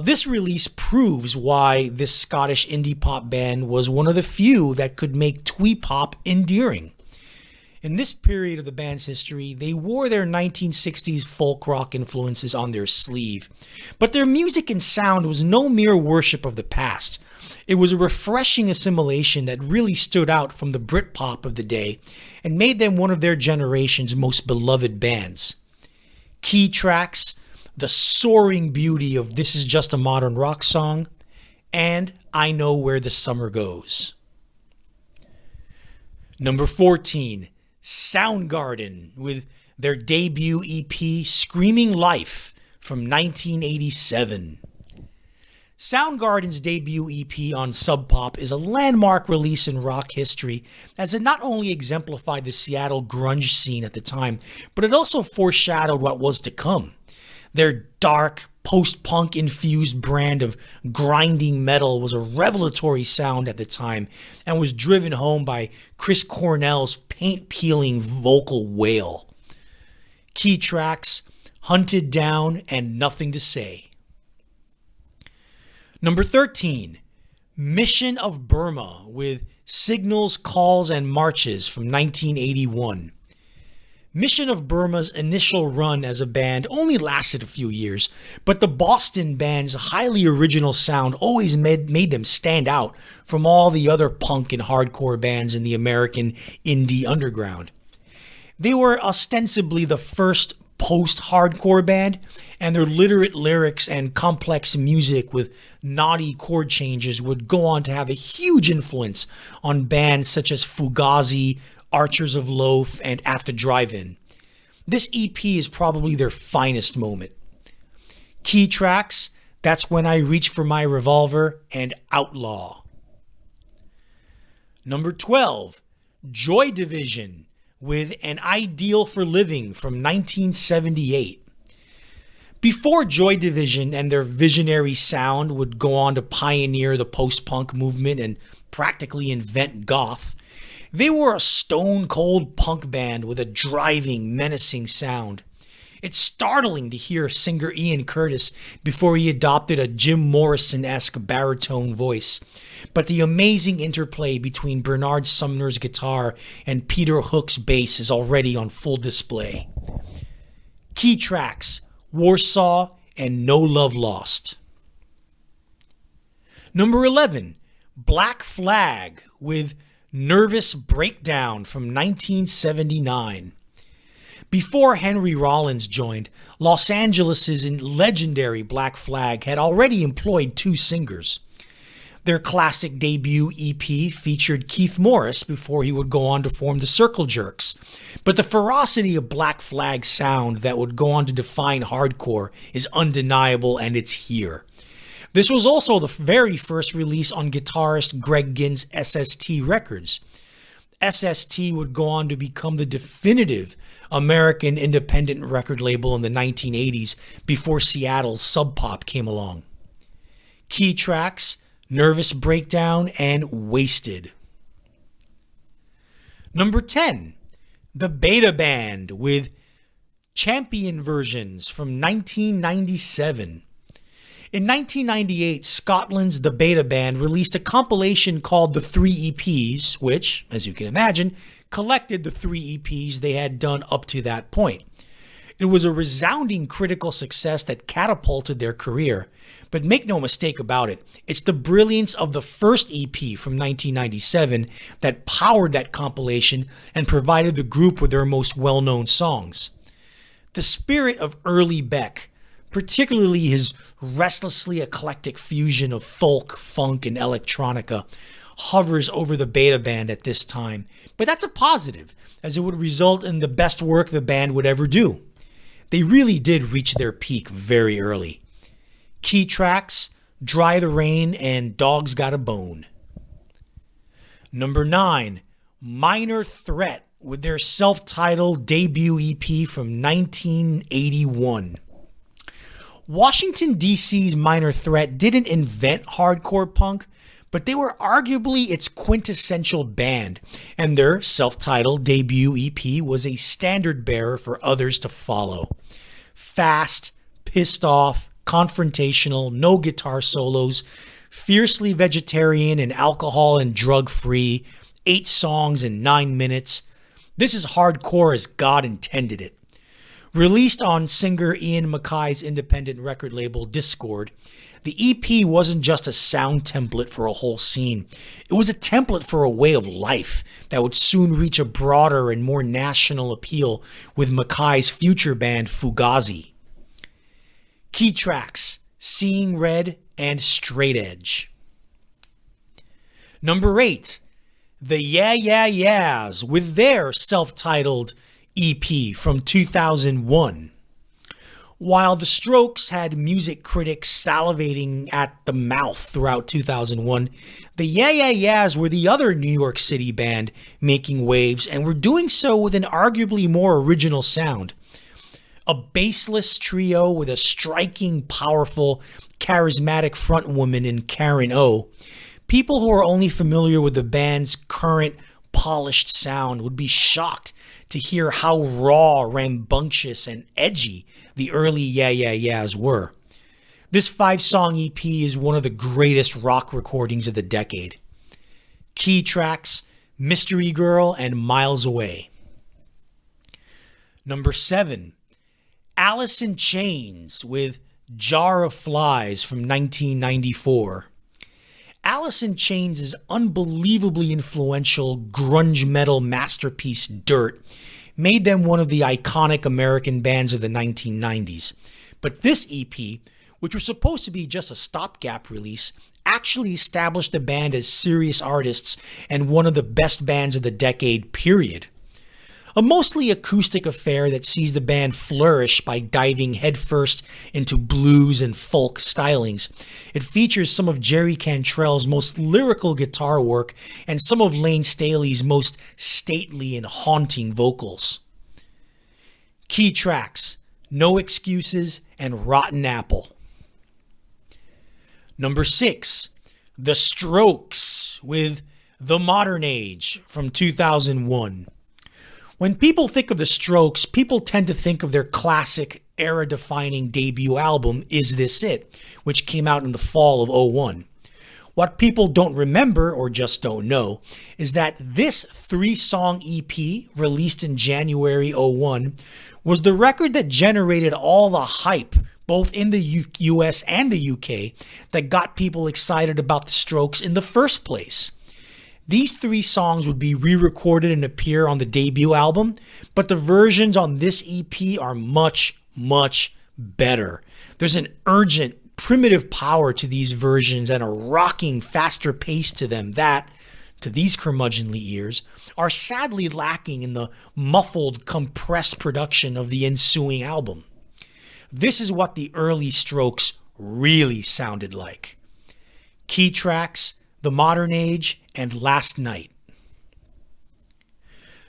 This release proves why this Scottish indie pop band was one of the few that could make twee pop endearing. In this period of the band's history, they wore their 1960s folk rock influences on their sleeve. But their music and sound was no mere worship of the past. It was a refreshing assimilation that really stood out from the Britpop of the day and made them one of their generation's most beloved bands. Key tracks, the soaring beauty of This Is Just a Modern Rock Song, and I Know Where the Summer Goes. Number 14, Soundgarden with their debut EP Screaming Life from 1987. Soundgarden's debut EP on Sub Pop is a landmark release in rock history, as it not only exemplified the Seattle grunge scene at the time, but it also foreshadowed what was to come. Their dark, post-punk infused brand of grinding metal was a revelatory sound at the time and was driven home by Chris Cornell's paint-peeling vocal wail. Key tracks, Hunted Down and Nothing to Say. Number 13, Mission of Burma with Signals, Calls, and Marches from 1981. Mission of Burma's initial run as a band only lasted a few years, but the Boston band's highly original sound always made them stand out from all the other punk and hardcore bands in the American indie underground. They were ostensibly the first post-hardcore band, and their literate lyrics and complex music with naughty chord changes would go on to have a huge influence on bands such as Fugazi, Archers of Loaf, and After Drive-In. This EP is probably their finest moment. Key tracks, That's When I Reach for My Revolver, and Outlaw. Number 12, Joy Division with An Ideal for Living from 1978. Before Joy Division and their visionary sound would go on to pioneer the post-punk movement and practically invent goth, they were a stone-cold punk band with a driving, menacing sound. It's startling to hear singer Ian Curtis before he adopted a Jim Morrison-esque baritone voice, but the amazing interplay between Bernard Sumner's guitar and Peter Hook's bass is already on full display. Key tracks: Warsaw and No Love Lost. Number 11, Black Flag with Nervous Breakdown from 1979. Before Henry Rollins joined, Los Angeles' legendary Black Flag had already employed two singers. Their classic debut EP featured Keith Morris before he would go on to form the Circle Jerks. But the ferocity of Black Flag's sound that would go on to define hardcore is undeniable, and it's here. This was also the very first release on guitarist Greg Ginn's SST Records. SST would go on to become the definitive American independent record label in the 1980s before Seattle's Sub Pop came along. Key tracks: Nervous Breakdown and Wasted. Number 10, The Beta Band with Champion Versions from 1997. In 1998, Scotland's The Beta Band released a compilation called The Three EPs, which, as you can imagine, collected the three EPs they had done up to that point. It was a resounding critical success that catapulted their career. But make no mistake about it, it's the brilliance of the first EP from 1997 that powered that compilation and provided the group with their most well-known songs. The spirit of early Beck, particularly his restlessly eclectic fusion of folk, funk, and electronica, hovers over the Beta Band at this time. But that's a positive, as it would result in the best work the band would ever do. They really did reach their peak very early. Key tracks: Dry the Rain and Dog's Got a Bone. Number 9, Minor Threat with their self-titled debut EP from 1981. Washington, D.C.'s Minor Threat didn't invent hardcore punk, but they were arguably its quintessential band, and their self-titled debut EP was a standard bearer for others to follow. Fast, pissed off, confrontational, no guitar solos, fiercely vegetarian and alcohol and drug-free, 8 songs in 9 minutes. This is hardcore as God intended it. Released on singer Ian Mackay's independent record label Discord, the EP wasn't just a sound template for a whole scene. It was a template for a way of life that would soon reach a broader and more national appeal with Mackay's future band Fugazi. Key tracks: Seeing Red and Straight Edge. Number 8, The Yeah Yeah Yeahs with their self-titled EP from 2001. While the Strokes had music critics salivating at the mouth throughout 2001, the Yeah Yeah Yeahs were the other New York City band making waves, and were doing so with an arguably more original sound. A bassless trio with a striking, powerful, charismatic frontwoman in Karen O. People who are only familiar with the band's current polished sound would be shocked to hear how raw, rambunctious, and edgy the early Yeah Yeah Yeahs were. This 5-song EP is one of the greatest rock recordings of the decade. Key tracks: Mystery Girl and Miles Away. Number 7, Alice in Chains with Jar of Flies from 1994. Alice in Chains' unbelievably influential grunge metal masterpiece Dirt made them one of the iconic American bands of the 1990s. But this EP, which was supposed to be just a stopgap release, actually established the band as serious artists and one of the best bands of the decade, period. A mostly acoustic affair that sees the band flourish by diving headfirst into blues and folk stylings. It features some of Jerry Cantrell's most lyrical guitar work and some of Lane Staley's most stately and haunting vocals. Key tracks: No Excuses, and Rotten Apple. Number 6, The Strokes with The Modern Age from 2001. When people think of The Strokes, people tend to think of their classic era-defining debut album, Is This It?, which came out in the fall of '01. What people don't remember, or just don't know, is that this 3-song EP, released in January '01, was the record that generated all the hype, both in the US and the UK, that got people excited about the Strokes in the first place. These 3 songs would be re-recorded and appear on the debut album, but the versions on this EP are much, much better. There's an urgent, primitive power to these versions and a rocking, faster pace to them that, to these curmudgeonly ears, are sadly lacking in the muffled, compressed production of the ensuing album. This is what the early Strokes really sounded like. Key tracks, The Modern Age, and Last Night.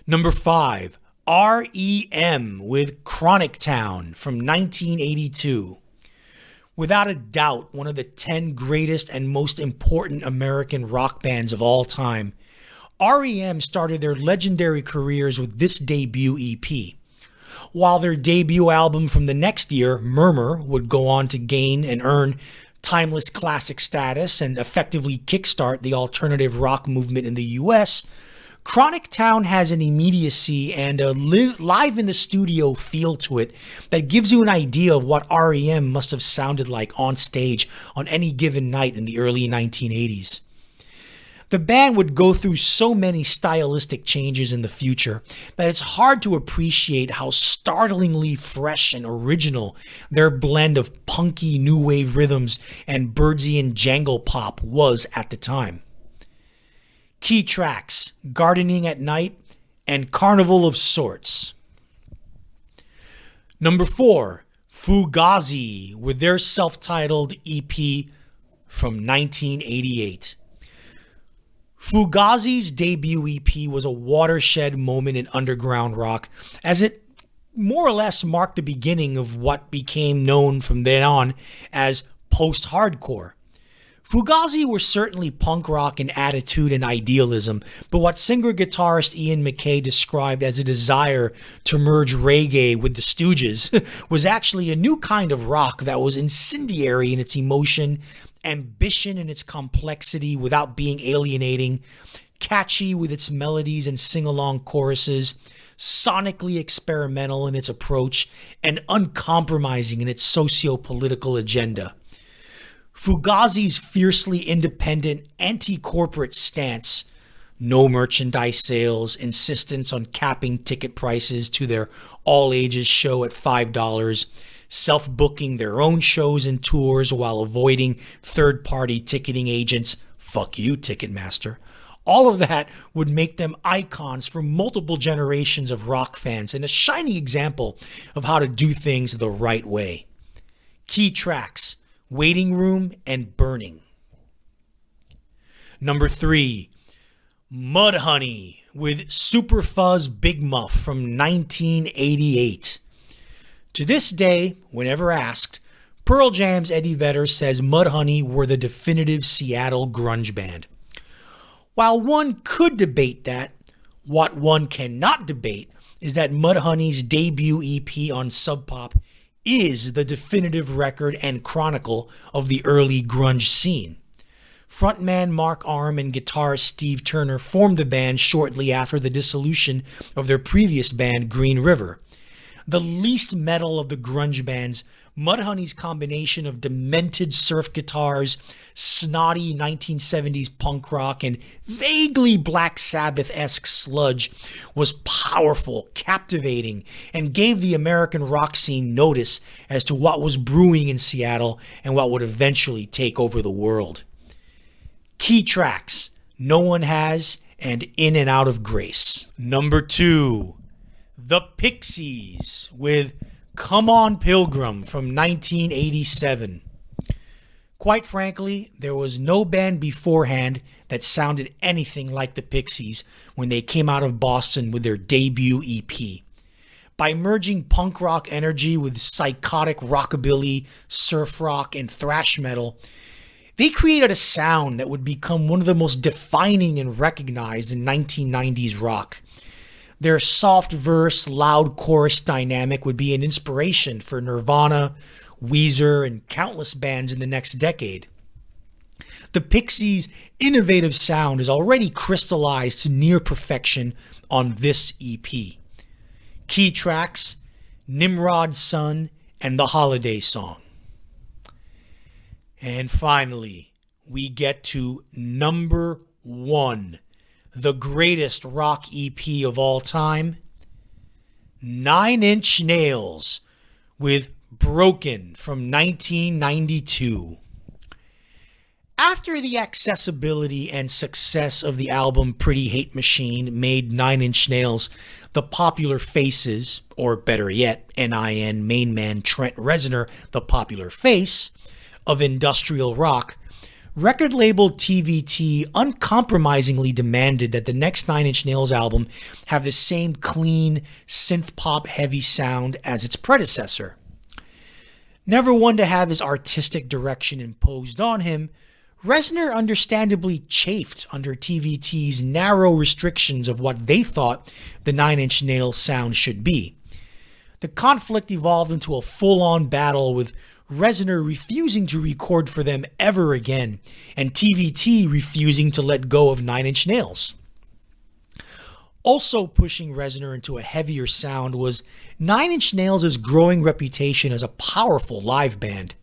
Number 5, R.E.M. with Chronic Town from 1982. Without a doubt, one of the 10 greatest and most important American rock bands of all time, R.E.M. started their legendary careers with this debut EP. While their debut album from the next year, Murmur, would go on to gain and earn timeless classic status and effectively kickstart the alternative rock movement in the US, Chronic Town has an immediacy and a live in the studio feel to it that gives you an idea of what R.E.M. must have sounded like on stage on any given night in the early 1980s. The band would go through so many stylistic changes in the future that it's hard to appreciate how startlingly fresh and original their blend of punky new wave rhythms and Birdsian jangle pop was at the time. Key tracks, Gardening at Night and Carnival of Sorts. Number 4, Fugazi with their self-titled EP from 1988. Fugazi's debut EP was a watershed moment in underground rock, as it more or less marked the beginning of what became known from then on as post-hardcore. Fugazi were certainly punk rock in attitude and idealism, but what singer-guitarist Ian MacKaye described as a desire to merge reggae with the Stooges was actually a new kind of rock that was incendiary in its emotion, ambition in its complexity without being alienating, catchy with its melodies and sing-along choruses, sonically experimental in its approach, and uncompromising in its socio-political agenda. Fugazi's fiercely independent, anti-corporate stance, no merchandise sales, insistence on capping ticket prices to their all-ages show at $5, self-booking their own shows and tours while avoiding third-party ticketing agents, fuck you, Ticketmaster. All of that would make them icons for multiple generations of rock fans and a shining example of how to do things the right way. Key tracks, Waiting Room and Burning. Number 3, Mudhoney with Superfuzz Big Muff from 1988. To this day, whenever asked, Pearl Jam's Eddie Vedder says Mudhoney were the definitive Seattle grunge band. While one could debate that, what one cannot debate is that Mudhoney's debut EP on Sub Pop is the definitive record and chronicle of the early grunge scene. Frontman Mark Arm and guitarist Steve Turner formed the band shortly after the dissolution of their previous band Green River. The least metal of the grunge bands, Mudhoney's combination of demented surf guitars, snotty 1970s punk rock, and vaguely Black Sabbath-esque sludge was powerful, captivating, and gave the American rock scene notice as to what was brewing in Seattle and what would eventually take over the world. Key tracks, No One Has and In and Out of Grace. Number 2, The Pixies with Come On Pilgrim from 1987. Quite frankly, there was no band beforehand that sounded anything like the Pixies when they came out of Boston with their debut EP. By merging punk rock energy with psychotic rockabilly, surf rock, and thrash metal, they created a sound that would become one of the most defining and recognized in 1990s rock. Their soft verse, loud chorus dynamic would be an inspiration for Nirvana, Weezer, and countless bands in the next decade. The Pixies' innovative sound is already crystallized to near perfection on this EP. Key tracks, Nimrod's Son, and the Holiday Song. And finally, we get to number 1, the greatest rock EP of all time, 9 Inch Nails with Broken from 1992. After the accessibility and success of the album Pretty Hate Machine made 9 Inch Nails the popular faces, or better yet, NIN main man Trent Reznor the popular face, of industrial rock, record label TVT uncompromisingly demanded that the next 9 Inch Nails album have the same clean, synth-pop heavy sound as its predecessor. Never one to have his artistic direction imposed on him, Reznor understandably chafed under TVT's narrow restrictions of what they thought the 9 Inch Nails sound should be. The conflict evolved into a full-on battle with Reznor refusing to record for them ever again, and TVT refusing to let go of 9 Inch Nails. Also pushing Reznor into a heavier sound was 9 Inch Nails' growing reputation as a powerful live band.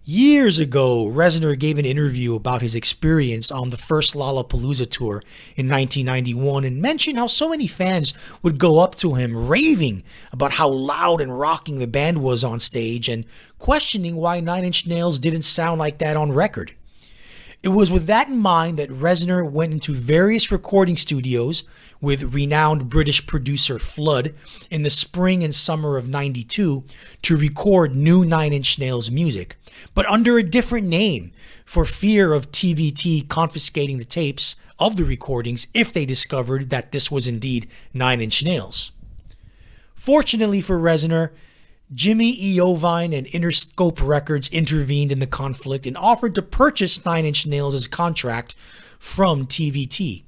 Years ago, Reznor gave an interview about his experience on the first Lollapalooza tour in 1991 and mentioned how so many fans would go up to him raving about how loud and rocking the band was on stage and questioning why 9 Inch Nails didn't sound like that on record. It was with that in mind that Reznor went into various recording studios with renowned British producer Flood in the spring and summer of '92 to record new 9 Inch Nails music, but under a different name for fear of TVT confiscating the tapes of the recordings if they discovered that this was indeed 9 Inch Nails. Fortunately for Reznor, Jimmy Iovine and Interscope Records intervened in the conflict and offered to purchase 9 Inch Nails' contract from TVT.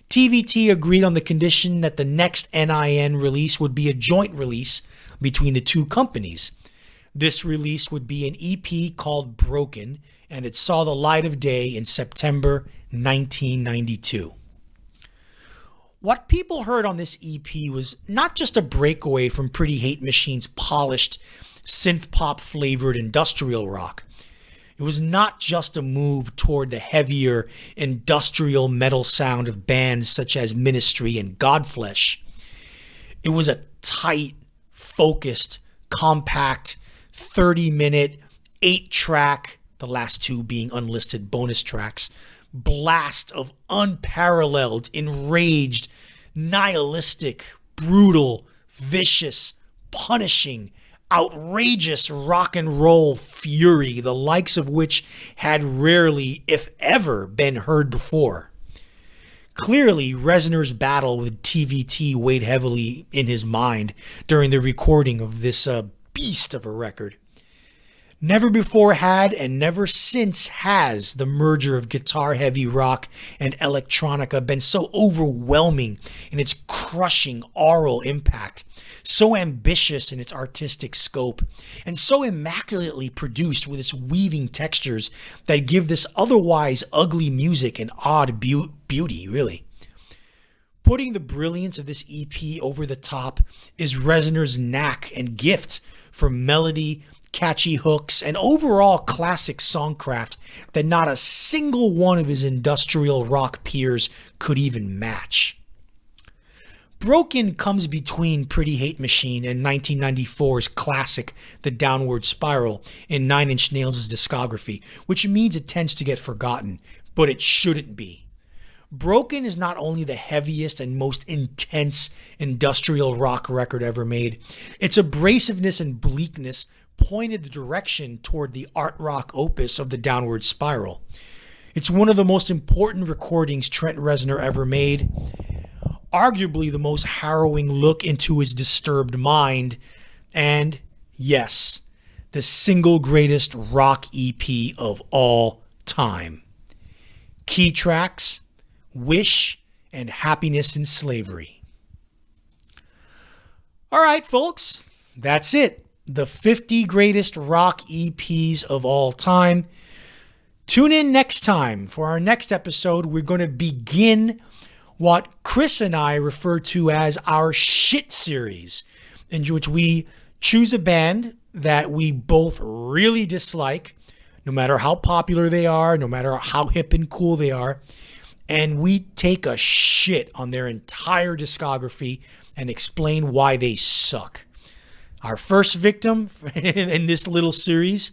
TVT agreed on the condition that the next NIN release would be a joint release between the two companies. This release would be an EP called Broken, and it saw the light of day in September 1992. What people heard on this EP was not just a breakaway from Pretty Hate Machine's polished, synth-pop flavored industrial rock. It was not just a move toward the heavier industrial metal sound of bands such as Ministry and Godflesh. It was a tight, focused, compact, 30-minute, 8-track, the last two being unlisted bonus tracks, blast of unparalleled, enraged, nihilistic, brutal, vicious, punishing, outrageous rock and roll fury, the likes of which had rarely, if ever, been heard before. Clearly, Reznor's battle with TVT weighed heavily in his mind during the recording of this beast of a record. Never before had and never since has the merger of guitar-heavy rock and electronica been so overwhelming in its crushing aural impact, so ambitious in its artistic scope, and so immaculately produced with its weaving textures that give this otherwise ugly music an odd beauty, really. Putting the brilliance of this EP over the top is Reznor's knack and gift for melody, catchy hooks, and overall classic songcraft that not a single one of his industrial rock peers could even match. Broken comes between Pretty Hate Machine and 1994's classic The Downward Spiral in 9 Inch Nails' discography, which means it tends to get forgotten, but it shouldn't be. Broken is not only the heaviest and most intense industrial rock record ever made, its abrasiveness and bleakness pointed the direction toward the art rock opus of The Downward Spiral. It's one of the most important recordings Trent Reznor ever made, arguably the most harrowing look into his disturbed mind, and yes, the single greatest rock EP of all time. Key tracks, Wish and Happiness in Slavery. All right, folks, that's it. The 50 greatest rock EPs of all time. Tune in next time. For our next episode, we're going to begin what Chris and I refer to as our shit series, in which we choose a band that we both really dislike, no matter how popular they are, no matter how hip and cool they are, and we take a shit on their entire discography and explain why they suck. Our first victim in this little series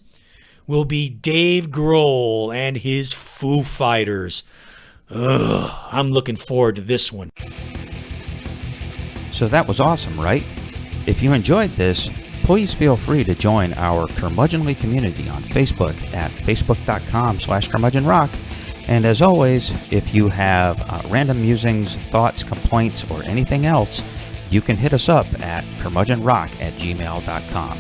will be Dave Grohl and his Foo Fighters. Ugh, I'm looking forward to this one. So that was awesome, right? If you enjoyed this, please feel free to join our curmudgeonly community on Facebook at facebook.com/curmudgeonrock. And as always, if you have random musings, thoughts, complaints, or anything else, you can hit us up at curmudgeonrock@gmail.com.